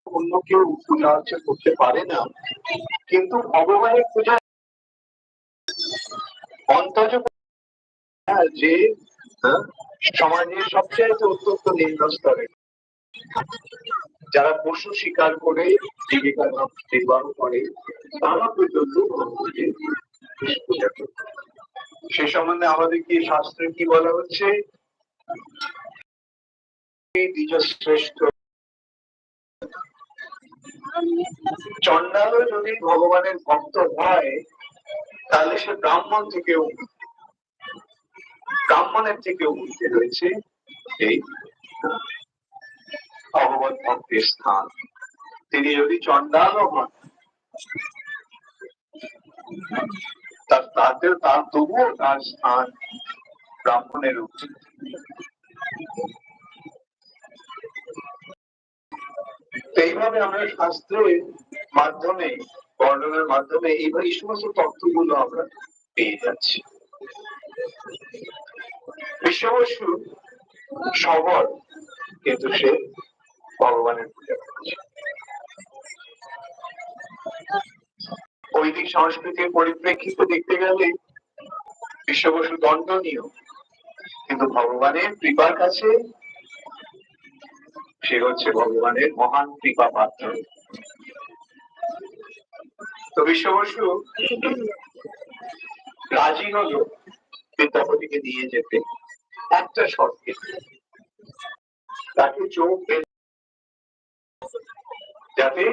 অন্য কেউ পূজা অর্চনা করতে পারে না, কিন্তু ভগবানের পূজা অন্তর্য যে সমাজের সবচেয়ে অত্যন্ত নিম্ন স্তরে যারা পশু শিকার করে জীবিকা নির্বাহ করে তারা পর্যন্ত ভগবানের পূজা করে। সে সম্বন্ধে আমাদের কি শাস্ত্রে কি বলা হচ্ছে? দ্বিজশ্রেষ্ঠ চন্ডালও যদি ভগবানের ভক্ত হয় তাহলে সে ব্রাহ্মণের থেকেও উঠতে রয়েছে এই ভগবত ভক্তের স্থান। তিনি যদি চন্ডালও হন তার তবুও তার স্থান ব্রাহ্মণের উচিত। এইভাবে আমরা শাস্ত্রের মাধ্যমে বর্ণনার মাধ্যমে এইভাবে এই সমস্ত তথ্যগুলো আমরা পেয়ে যাচ্ছি। বিশ্ববসু সবর, কিন্তু সে ভগবানের পূজা করছে। বৈদিক সংস্কৃতির পরিপ্রেক্ষিতে দেখতে গেলে বিশ্ববসু দণ্ডনীয়, কিন্তু ভগবানের কৃপার কাছে সে হচ্ছে ভগবানের মহান কৃপা পাত্র। তো বিশ্ববসু রাজি হলো বিদ্যাপতিকে নিয়ে যেতে একটা শর্তে, তাকে চোখ যাতে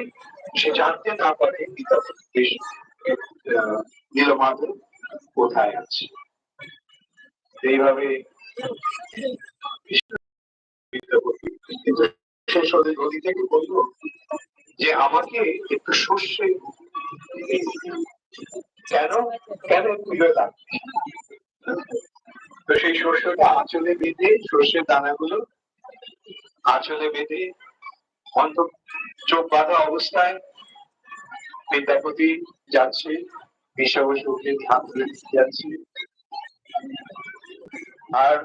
সে জানতে না পারে বিদ্যাপতি নীলমাধব কোথায় আছে। এইভাবে বিদ্যাপতি শেষ হলে নদী থেকে বললো যে আমাকে একটু সর্ষে কেন কেন তুলে লাগবে। তো সেই সর্ষেটা আঁচলে বেঁধে, সর্ষের দানাগুলো আঁচলে বেঁধে চোখ বাঁধা অবস্থায় বিদ্যাপতি যাচ্ছে, বিশ্ববসুকে ধ্যান করে যাচ্ছে। আর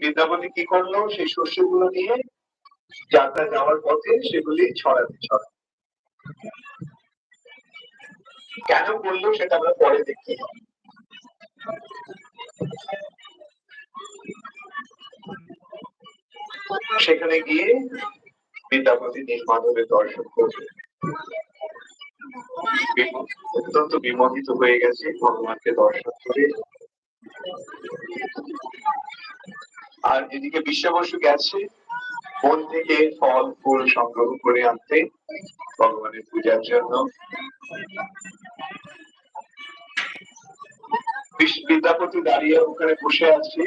বিদ্যাপতি কি করলো, সেই শস্যগুলো নিয়ে যাত্রা যাওয়ার পথে সেগুলি ছড়াতে কেন করলো সেটা আমরা পরে দেখতে পাবো। সেখানে গিয়ে বিদ্যাপতি নীলমাধবের দর্শন করবে, অত্যন্ত বিমোহিত হয়ে গেছে ভগবানকে দর্শন করে। আর এদিকে বিশ্ববসু গেছে বন থেকে ফল ফুল সংগ্রহ করে আনতে ভগবানের পূজার জন্য। বিদ্যাপতি দাঁড়িয়ে ওখানে বসে আছে,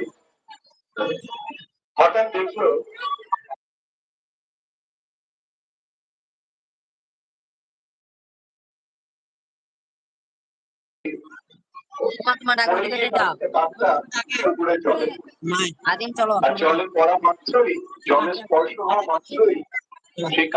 হঠাৎ দেখলো জলে পড়া মাত্রই, জলে স্পর্শ হওয়া মাত্রই